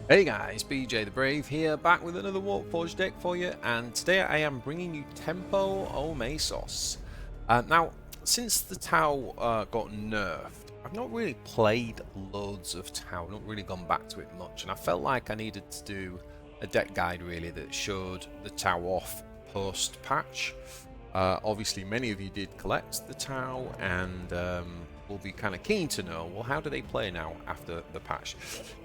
Hey guys, BJ the Brave here, back with another Warpforge deck for you, and today I am bringing you Tempo o Mesos. Now, since the Tau got nerfed, I've not really played loads of Tau, not really gone back to it much, and I felt like I needed to do a deck guide really that showed the Tau off post-patch. Obviously, many of you did collect the Tau, and will be kind of keen to know, well, how do they play now after the patch?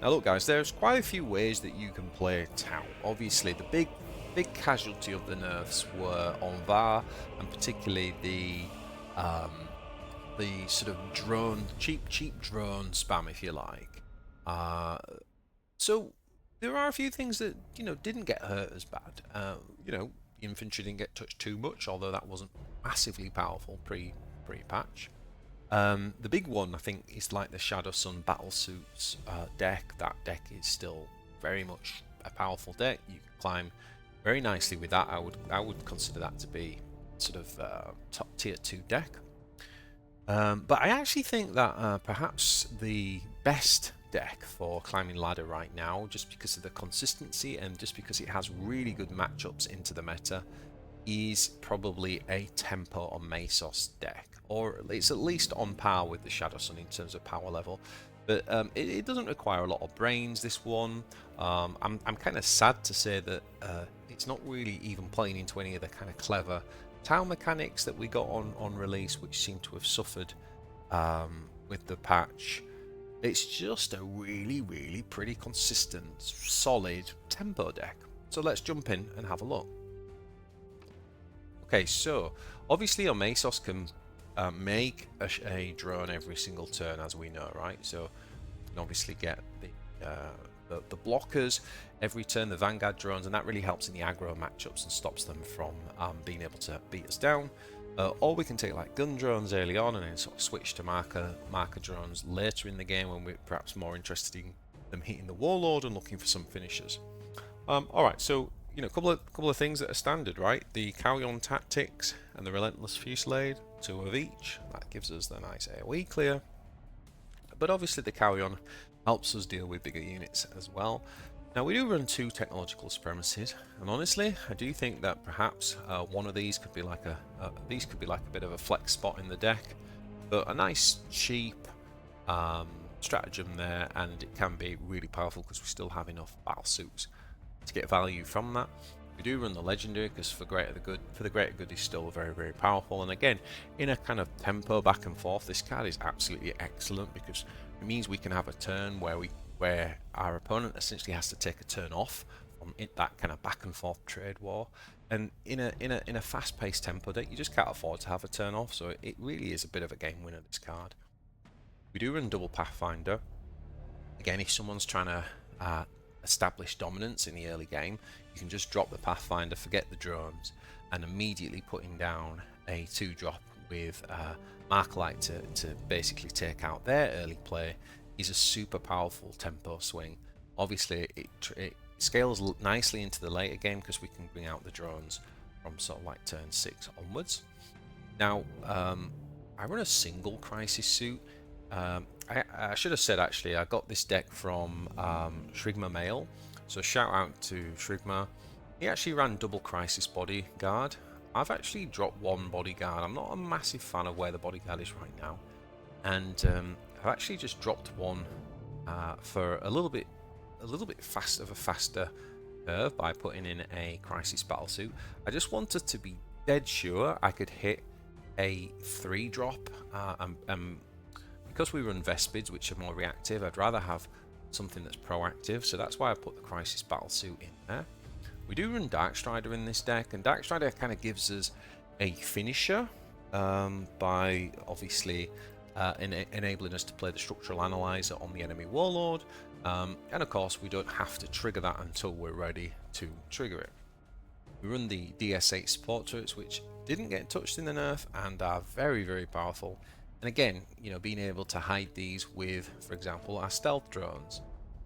Now, look, guys, there's quite a few ways that you can play Tau. Obviously, the big casualty of the nerfs were on VAR, and particularly the sort of drone, cheap drone spam, if you like. So there are a few things that didn't get hurt as bad. The infantry didn't get touched too much, although that wasn't massively powerful pre-patch. The big one, I think, is like the Shadow Sun Battlesuits deck. That deck is still very much a powerful deck. You can climb very nicely with that. I would consider that to be sort of top tier 2 deck. But I actually think that perhaps the best deck for climbing ladder right now, just because of the consistency and just because it has really good matchups into the meta, is probably a Tempo or Mesos deck, or it's at least on par with the Shadow Sun in terms of power level. But it doesn't require a lot of brains, this one. I'm kind of sad to say that it's not really even playing into any of the kind of clever Tau mechanics that we got on release, which seem to have suffered with the patch. It's just a really pretty consistent, solid Tempo deck. So let's jump in and have a look. Okay, so obviously our Mesos can make a drone every single turn, as we know, right? So you can obviously get the blockers every turn, the Vanguard drones, and that really helps in the aggro matchups and stops them from being able to beat us down. Or we can take like gun drones early on and then sort of switch to marker drones later in the game when we're perhaps more interested in them hitting the Warlord and looking for some finishers. Alright, so a couple of things that are standard, right? The Kauyon Tactics and the Relentless Fusillade, 2 of each. That gives us the nice AoE clear. But obviously the Kauyon helps us deal with bigger units as well. Now we do run 2 Technological Supremacies, and honestly, I do think that perhaps one of these could be like a bit of a flex spot in the deck, but a nice cheap stratagem there, and it can be really powerful because we still have enough battlesuits to get value from that. We do run the legendary because for the greater good is still very powerful, and again, in a kind of tempo back and forth, this card is absolutely excellent because it means we can have a turn where our opponent essentially has to take a turn off from that kind of back and forth trade war, and in a fast-paced tempo deck you just can't afford to have a turn off, so it really is a bit of a game winner, this card. We do run double Pathfinder. Again, if someone's trying to establish dominance in the early game, you can just drop the Pathfinder, forget the drones, and immediately putting down a 2-drop with Markalite to basically take out their early play is a super powerful tempo swing. Obviously it scales nicely into the later game because we can bring out the drones from sort of like turn 6 onwards. Now I run a single Crisis suit. I should have said actually I got this deck from Shrigma Mail, so shout out to Shrigma. He actually ran double Crisis Bodyguard. I've actually dropped 1 Bodyguard. I'm not a massive fan of where the Bodyguard is right now, and I've actually just dropped 1 for a little bit faster curve by putting in a Crisis Battlesuit. I just wanted to be dead sure I could hit a 3-drop, and because we run Vespids, which are more reactive, I'd rather have something that's proactive, so that's why I put the Crisis Battlesuit in there. We do run Darkstrider in this deck, and Darkstrider kind of gives us a finisher by obviously enabling us to play the Structural Analyzer on the enemy Warlord, and of course we don't have to trigger that until we're ready to trigger it. We run the DS8 Support Turrets, which didn't get touched in the nerf and are very powerful. And again, being able to hide these with, for example, our stealth drones,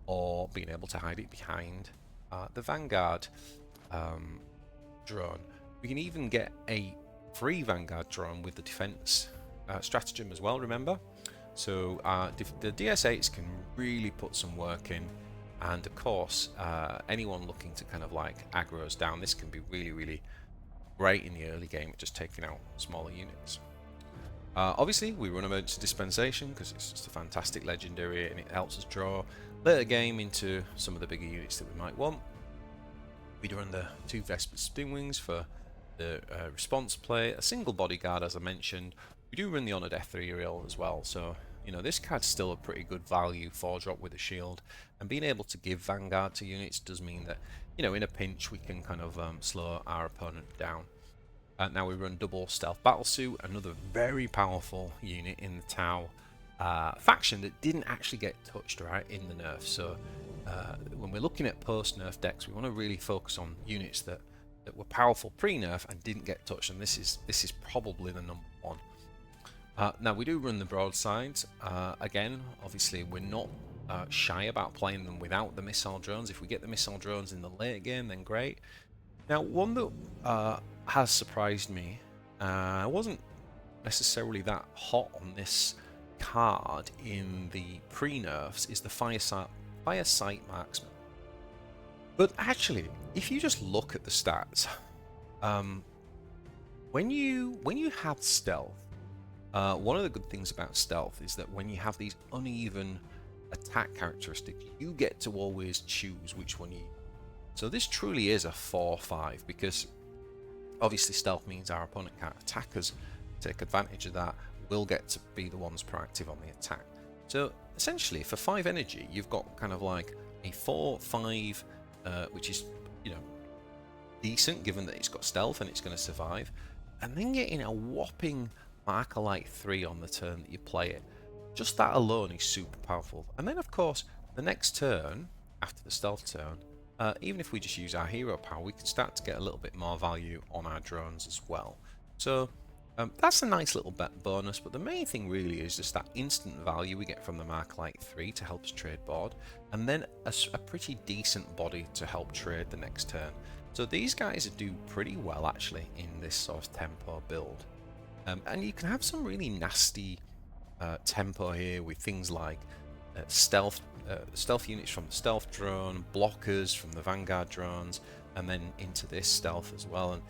or being able to hide it behind the Vanguard drone. We can even get a free Vanguard drone with the defense stratagem as well, remember? So the DS8s can really put some work in And of course, anyone looking to kind of like aggro us down, this can be really, really great in the early game at just taking out smaller units. Obviously, we run Emergency Dispensation because it's just a fantastic legendary and it helps us draw later game into some of the bigger units that we might want. We run the 2 Vespid Stingwings for the response play, a single bodyguard as I mentioned. We do run the Honoured Ethereal as well, so you know this card's still a pretty good value 4-drop with a shield, and being able to give Vanguard to units does mean that, you know, in a pinch we can kind of slow our opponent down. Now we run double Stealth Battlesuit, another very powerful unit in the Tau faction that didn't actually get touched right in the nerf. So when we're looking at post-nerf decks, we want to really focus on units that were powerful pre-nerf and didn't get touched, and this is probably the number one. Now we do run the broadsides. Again, obviously we're not shy about playing them without the missile drones. If we get the missile drones in the late game, then great. Now one that has surprised me, I wasn't necessarily that hot on this card in the pre-nerfs, is the Firesight Marksman. But actually, if you just look at the stats, when you have stealth, one of the good things about stealth is that when you have these uneven attack characteristics, you get to always choose which one you use. So this truly is a 4-5, because obviously stealth means our opponent can't attack us. Take advantage of that, we'll get to be the ones proactive on the attack. So essentially for 5 energy, you've got kind of like a 4-5, which is, you know, decent given that it's got stealth and it's going to survive, and then getting a whopping marker like 3 on the turn that you play it. Just that alone is super powerful. And then of course the next turn after the stealth turn, even if we just use our hero power, we can start to get a little bit more value on our drones as well. So that's a nice little bonus, but the main thing really is just that instant value we get from the marker like 3 to help us trade board, and then a pretty decent body to help trade the next turn. So these guys do pretty well actually in this sort of tempo build. And you can have some really nasty tempo here with things like stealth units from the stealth drone, blockers from the Vanguard drones, and then into this stealth as well, and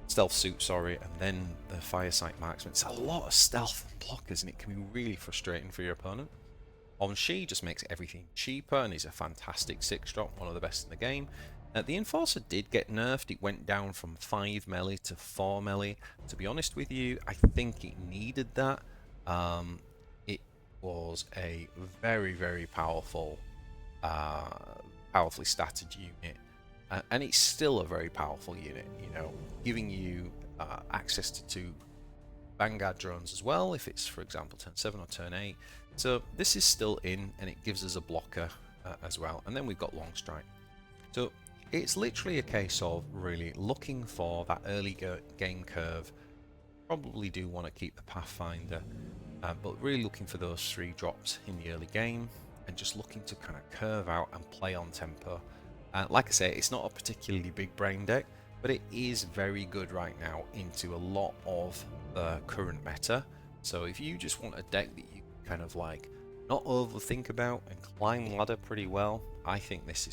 stealth suit, sorry, and then the Firesight Marksman. It's a lot of stealth and blockers, and it can be really frustrating for your opponent. Aun'Shi just makes everything cheaper and is a fantastic 6-drop, one of the best in the game. The Enforcer did get nerfed. It went down from 5 melee to 4 melee. To be honest with you, I think it needed that. It was a very, very powerful, powerfully statted unit. And it's still a very powerful unit, you know, giving you access to 2 Vanguard drones as well, if it's, for example, turn 7 or turn 8. So this is still in, and it gives us a blocker as well. And then we've got Longstrike. So it's literally a case of really looking for that early game curve. Probably do want to keep the Pathfinder, but really looking for those 3 drops in the early game, and just looking to kind of curve out and play on tempo. Like I say, it's not a particularly big brain deck, but it is very good right now into a lot of the current meta. So if you just want a deck that you can kind of like not overthink about and climb ladder pretty well, I think this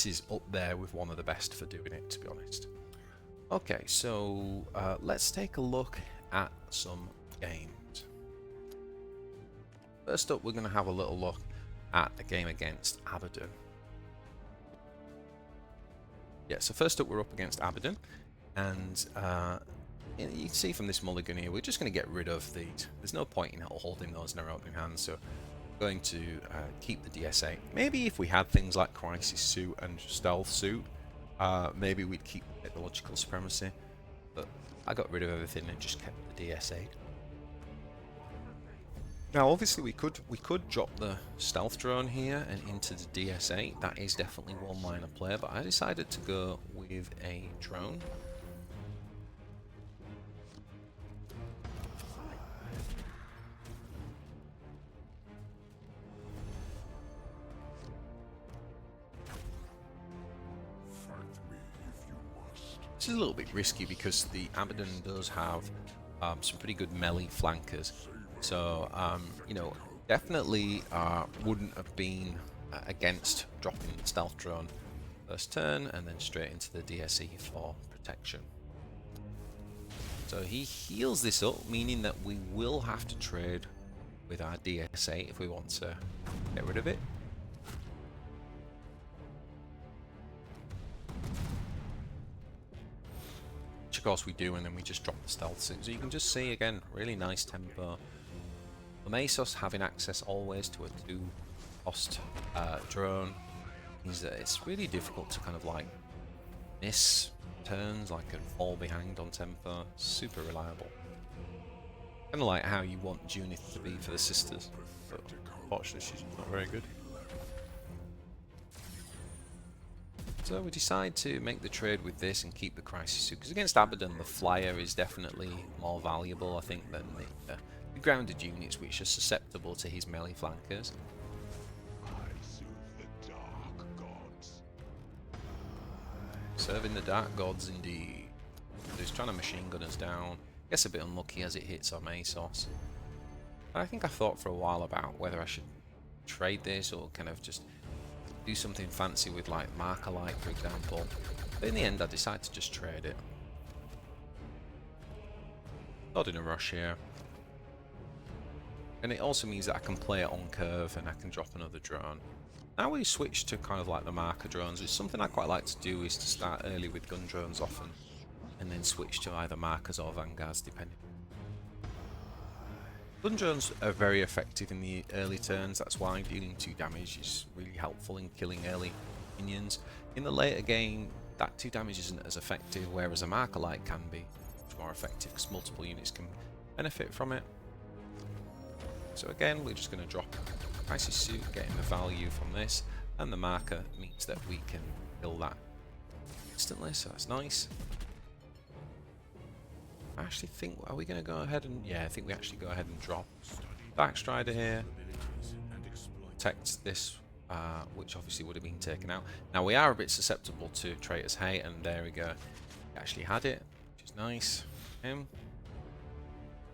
is up there with one of the best for doing it, to be honest. Okay, so let's take a look at some games. First up, we're going to have a little look at the game against Abaddon. Yeah, so first up we're up against Abaddon, and you can see from this mulligan here, we're just going to get rid of these. There's no point in holding those in our opening hands, so we're going to keep the DS8. Maybe if we had things like Crisis Suit and Stealth Suit, maybe we'd keep Technological Supremacy, but I got rid of everything and just kept the DS8. Now obviously we could drop the stealth drone here and into the DS8. That is definitely one line of play, but I decided to go with a drone. This is a little bit risky because the Abaddon does have some pretty good melee flankers. So, you know, definitely wouldn't have been against dropping the stealth drone first turn and then straight into the DSE for protection. So he heals this up, meaning that we will have to trade with our DS8 if we want to get rid of it. Which of course we do, and then we just drop the stealth suit. So you can just see again, really nice tempo. The Mesos having access always to a 2-cost drone means that it's really difficult to kind of like miss turns, like and fall behind on tempo. Super reliable. Kind of like how you want Junith to be for the sisters, but unfortunately she's not very good. So we decide to make the trade with this and keep the Crisis suit, because against Abaddon the flyer is definitely more valuable, I think, than the grounded units which are susceptible to his melee flankers. Serving the Dark Gods indeed. So he's trying to machine gun us down. Gets a bit unlucky as it hits our Mesos. I think I thought for a while about whether I should trade this or kind of just do something fancy with like Marker Light, for example. But in the end I decided to just trade it. Not in a rush here. And it also means that I can play it on curve and I can drop another drone. Now we switch to kind of like the marker drones. It's something I quite like to do, is to start early with gun drones often and then switch to either markers or vanguards depending. Gun drones are very effective in the early turns, that's why dealing 2 damage is really helpful in killing early minions. In the later game that 2 damage isn't as effective, whereas a marker light can be much more effective because multiple units can benefit from it. So again we're just going to drop Crisis suit, getting the value from this, and the marker means that we can kill that instantly, so that's nice. I actually think, are we going to go ahead and, yeah, I think we actually go ahead and drop Darkstrider here, protect this, which obviously would have been taken out. Now we are a bit susceptible to Traitor's Hate, and there we go, he actually had it, which is nice. Him.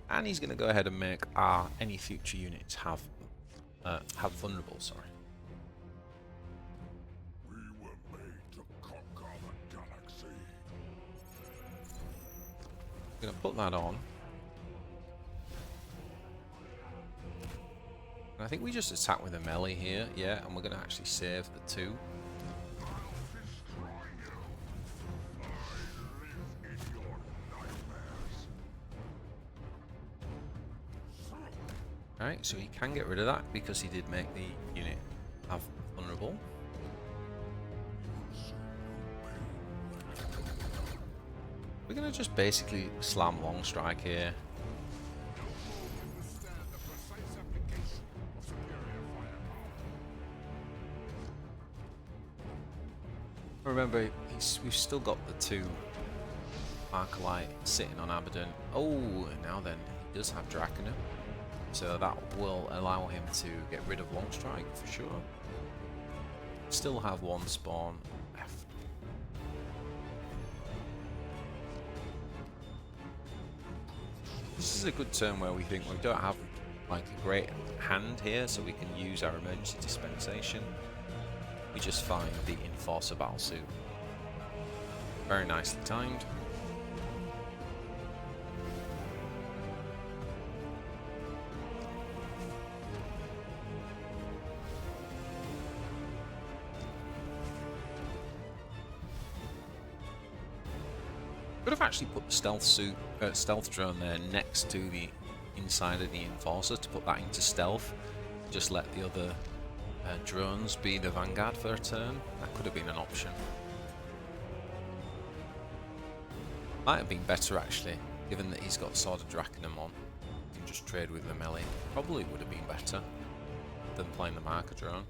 And he's going to go ahead and make any future units have vulnerable, sorry. We were made to conquer the galaxy. I'm going to put that on. And I think we just attack with a melee here, yeah, and we're going to actually save the 2. Alright, so he can get rid of that because he did make the unit have vulnerable. We're going to just basically slam Longstrike here. Remember, we've still got the 2 Marker Light sitting on Abaddon. Oh, and now then, he does have Draconer. So that will allow him to get rid of Longstrike for sure. Still have 1 spawn left. This is a good turn where we think we don't have like a great hand here, so we can use our Emergency Dispensation. We just find the Enforcer Battlesuit. Very nicely timed. Could have actually put the stealth drone there next to the inside of the Enforcer to put that into stealth. Just let the other drones be the vanguard for a turn. That could have been an option. Might have been better actually, given that he's got Sword of Draconum on. You can just trade with the melee. Probably would have been better than playing the marker drone.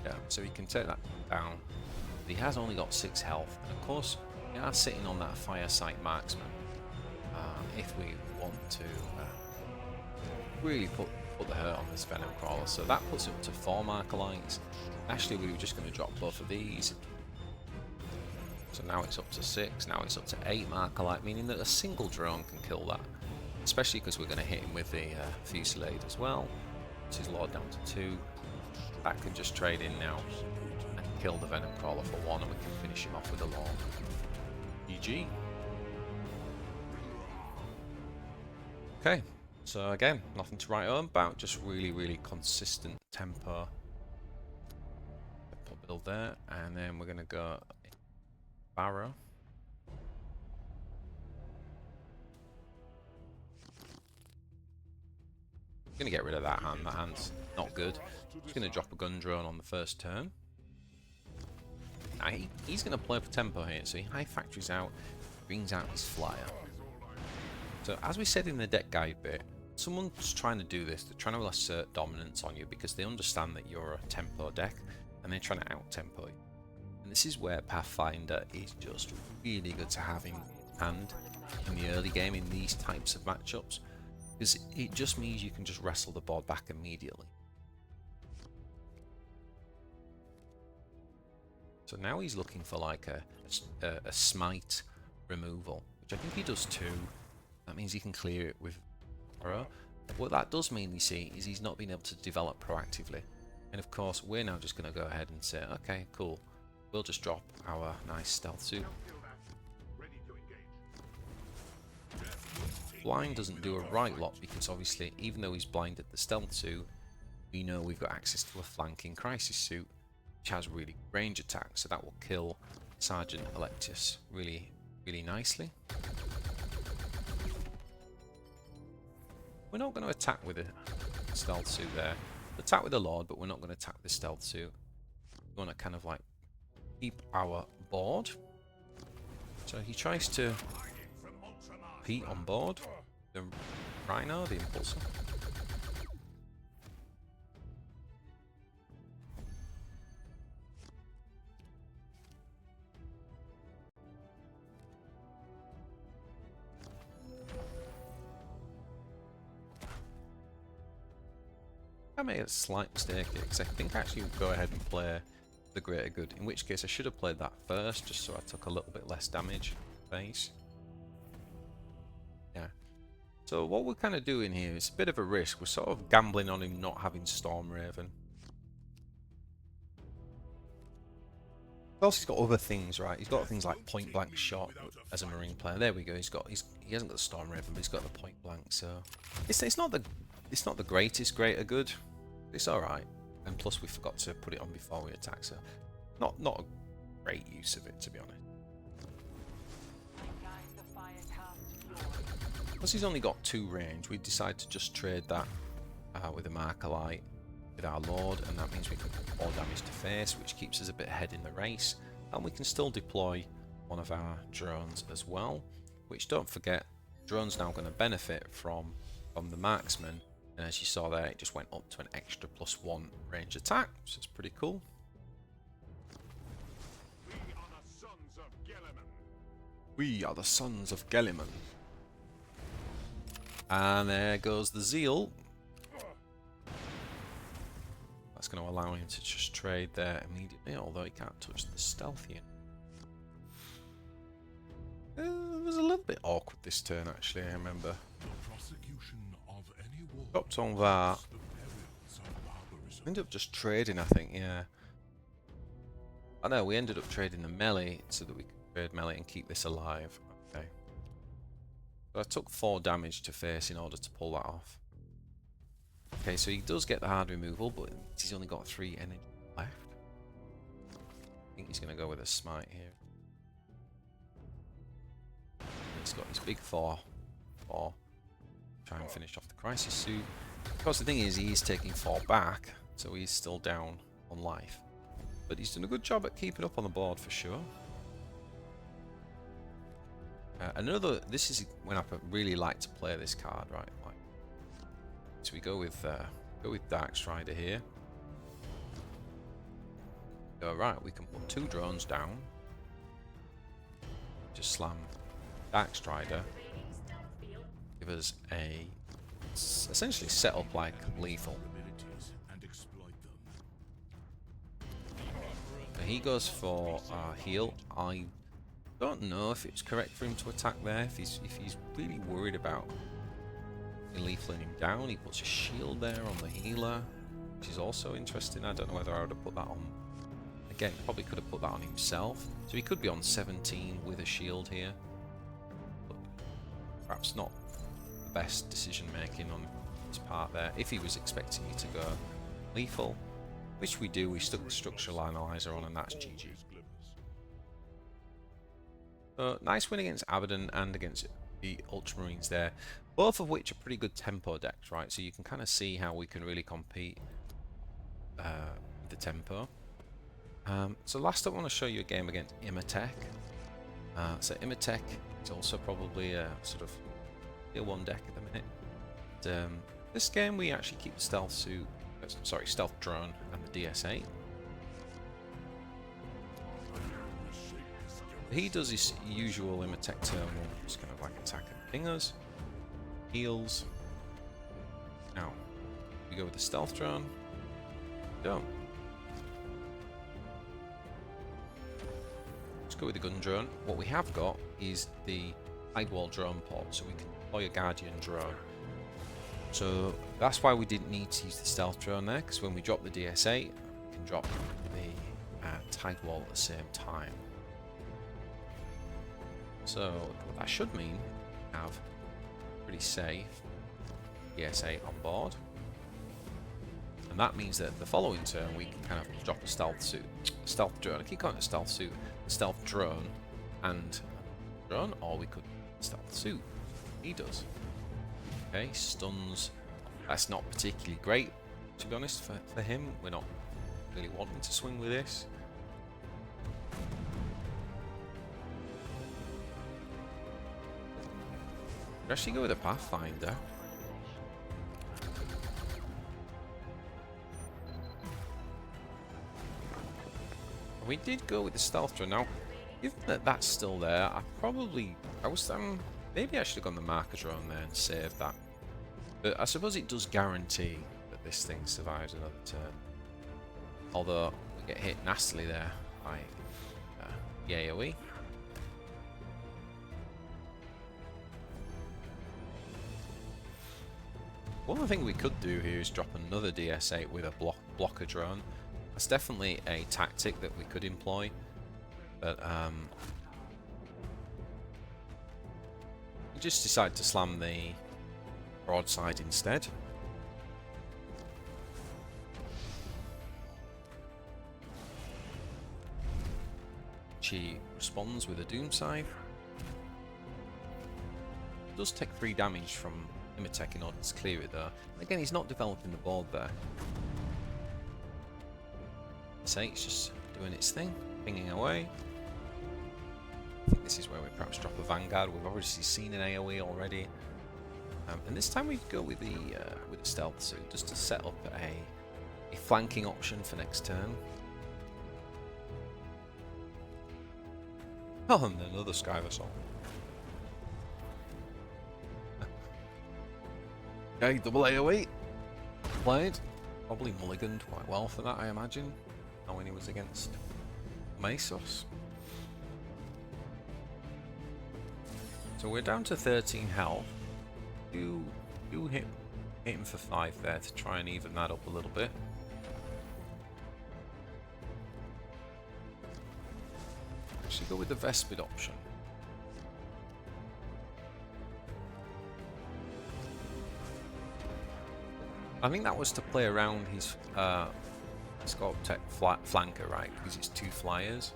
Yeah, so he can take that down. He has only got 6 health, and of course we are sitting on that Firesight Marksman if we want to really put the hurt on this Venom Crawler. So that puts it up to 4 Marker Lights. Actually we were just going to drop both of these. So now it's up to 6, now it's up to 8 Marker Light, meaning that a single drone can kill that. especially because we're going to hit him with the Fusillade as well. This is Lord down to 2. That can just trade in now and kill the Venom Crawler for 1, and we can finish him off with a Lord. GG. Okay, so again, nothing to write home about, just really consistent tempo. Build there, and then we're going to go Barrow. I'm going to get rid of that hand. That hand's not good. He's going to drop a gun drone on the first turn. Now he's going to play for tempo here, so he high factories out, brings out his flyer. So as we said in the deck guide bit, someone's trying to do this. They're trying to assert dominance on you because they understand that you're a tempo deck, and they're trying to out-tempo you. And this is where Pathfinder is just really good to have in hand in the early game in these types of matchups, because it just means you can just wrestle the board back immediately. So now he's looking for like a smite removal, which I think he does too. That means he can clear it with arrow. What that does mean, you see, is he's not been able to develop proactively. And of course, we're now just going to go ahead and say, okay, cool. We'll just drop our nice stealth suit. Blind doesn't do a right lot because obviously, even though he's blinded the stealth suit, we know we've got access to a flanking crisis suit, which has really range attack, so that will kill Sergeant Electus really nicely. We're not going to attack with a stealth suit there. We'll attack with the Lord, but we're not going to attack the stealth suit. We want to kind of like keep our board. So he tries to compete on board. The Rhino, the Enforcer. I made a slight mistake here because I think I actually would go ahead and play the Greater Good, in which case I should have played that first just so I took a little bit less damage base. Yeah. So what we're kind of doing here is a bit of a risk. We're sort of gambling on him not having Storm Raven. Also, he's got other things, right? He's got things like point blank shot as a Marine player. There we go. He hasn't got the Storm Raven, but he's got the point blank. So it's not the greatest Greater Good. It's all right. And plus, we forgot to put it on before we attack. So not a great use of it, to be honest. Because he's only got 2 range, we decide to just trade that with a Markerlight with our Lord, and that means we can put more damage to face, which keeps us a bit ahead in the race, and we can still deploy one of our drones as well, which, don't forget, drone's now going to benefit from the Marksman, and as you saw there, it just went up to an extra +1 range attack, so it's pretty cool. We are the sons of Gilliman. And there goes the Zeal. That's going to allow him to just trade there immediately, although he can't touch the stealth yet. It was a little bit awkward this turn, actually, I remember. Dropped on that. Ended up just trading, I think, yeah. I know, we ended up trading the melee so that we could trade melee and keep this alive. Okay. So I took 4 damage to face in order to pull that off. Okay, so he does get the hard removal, but he's only got 3 energy left. I think he's going to go with a smite here. He's got his big 4. Try and finish off the crisis suit. Of course, the thing is, he is taking 4 back, so he's still down on life. But he's done a good job at keeping up on the board for sure. This is when I really like to play this card, right? So we go with Darkstrider here. Go right, we can put 2 drones down. Just slam Darkstrider. Give us a essentially set up like lethal. He goes for heal. I don't know if it's correct for him to attack there. If he's really worried about leafling him down. He puts a shield there on the healer, which is also interesting. I don't know whether I would have put that on. Again, probably could have put that on himself. So he could be on 17 with a shield here. But perhaps not the best decision making on his part there. If he was expecting me to go lethal, which we do, we stuck the structural analyzer on, and that's GG. So nice win against Abaddon and against the ultramarines there, both of which are pretty good tempo decks, right? So you can kind of see how we can really compete with the tempo. So last up I want to show you a game against Imotekh. So Imotekh is also probably a sort of tier 1 deck at the minute. This game we actually keep the stealth drone and the DS8. He does his usual Imotekh turn 1, just kind of like attack and pingers, heals. Now we go with the stealth drone. Don't. Let's go with the gun drone. What we have got is the sidewall drone pod, so we can deploy a guardian drone. So that's why we didn't need to use the stealth drone there, because when we drop the DS8, we can drop the tide wall at the same time. So what that should mean, we have pretty safe DS8 on board, and that means that the following turn we can kind of drop a stealth drone. I keep calling it a stealth suit, stealth drone, and drone, or we could stealth suit. He does. Okay, stuns. That's not particularly great, to be honest, for him. We're not really wanting to swing with this. We'll actually go with a Pathfinder. We did go with the stealth drone. Now, given that that's still there, maybe I should have gone the marker drone there and saved that. But I suppose it does guarantee that this thing survives another turn. Although we get hit nastily there by the AoE. One thing we could do here is drop another DS8 with a blocker drone. That's definitely a tactic that we could employ, but we just decided to slam the broadside instead. She responds with a doom scythe. Does take 3 damage from Imotekh in order to clear it though. Again, he's not developing the board there. So it's just doing its thing, pinging away. I think this is where we perhaps drop a Vanguard. We've obviously seen an AoE already, and this time we go with the stealth suit just to set up a flanking option for next turn. Oh, and another Sky Assault. Okay, double AoE played. Probably mulliganed quite well for that, I imagine, knowing he was against Mesos. So we're down to 13 health. Do hit him for 5 there to try and even that up a little bit. Actually go with the Vespid option. I think that was to play around his Imotekh flanker, right? Because it's 2 flyers.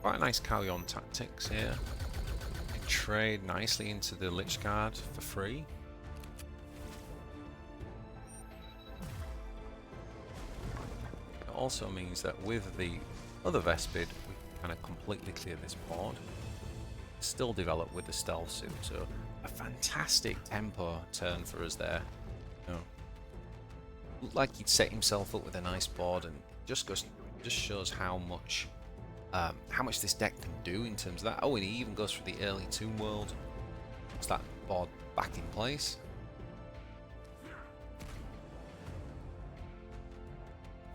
Quite a nice Kauyon Tactics here. You trade nicely into the Lich Guard for free. It also means that with the other Vespid, we kind of completely clear this board. Still develop with the stealth suit, so a fantastic tempo turn for us there. You know, looked like he'd set himself up with a nice board, and just shows how much this deck can do in terms of that. Oh, and he even goes for the early Tomb World. Puts that board back in place.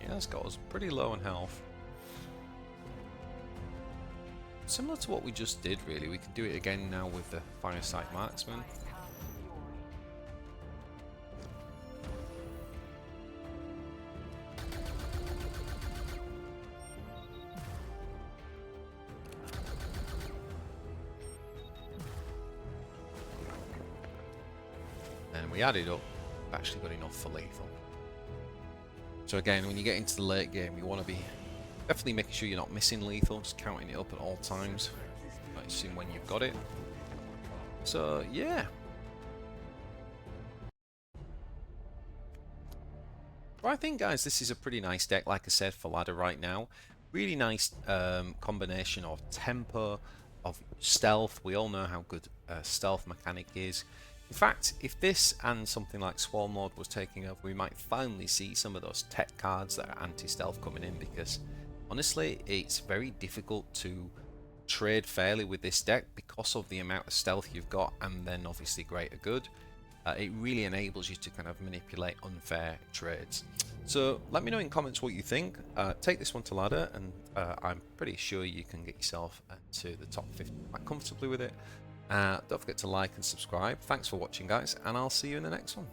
Yeah, it's got us pretty low on health. similar to what we just did, really. We can do it again now with the Firesight Marksman. And we added up, we've actually got enough for lethal. So again, when you get into the late game, you want to be definitely making sure you're not missing lethal, just counting it up at all times, noticing when you've got it. So yeah. Well, I think, guys, this is a pretty nice deck, like I said, for ladder right now. Really nice combination of tempo, of stealth. We all know how good stealth mechanic is. In fact, if this and something like Warlord was taking over, we might finally see some of those tech cards that are anti-stealth coming in, because honestly, it's very difficult to trade fairly with this deck because of the amount of stealth you've got, and then obviously greater good. It really enables you to kind of manipulate unfair trades. So let me know in comments what you think. Take this one to ladder, and I'm pretty sure you can get yourself to the top 50 quite comfortably with it. Don't forget to like and subscribe. Thanks for watching, guys, and I'll see you in the next one.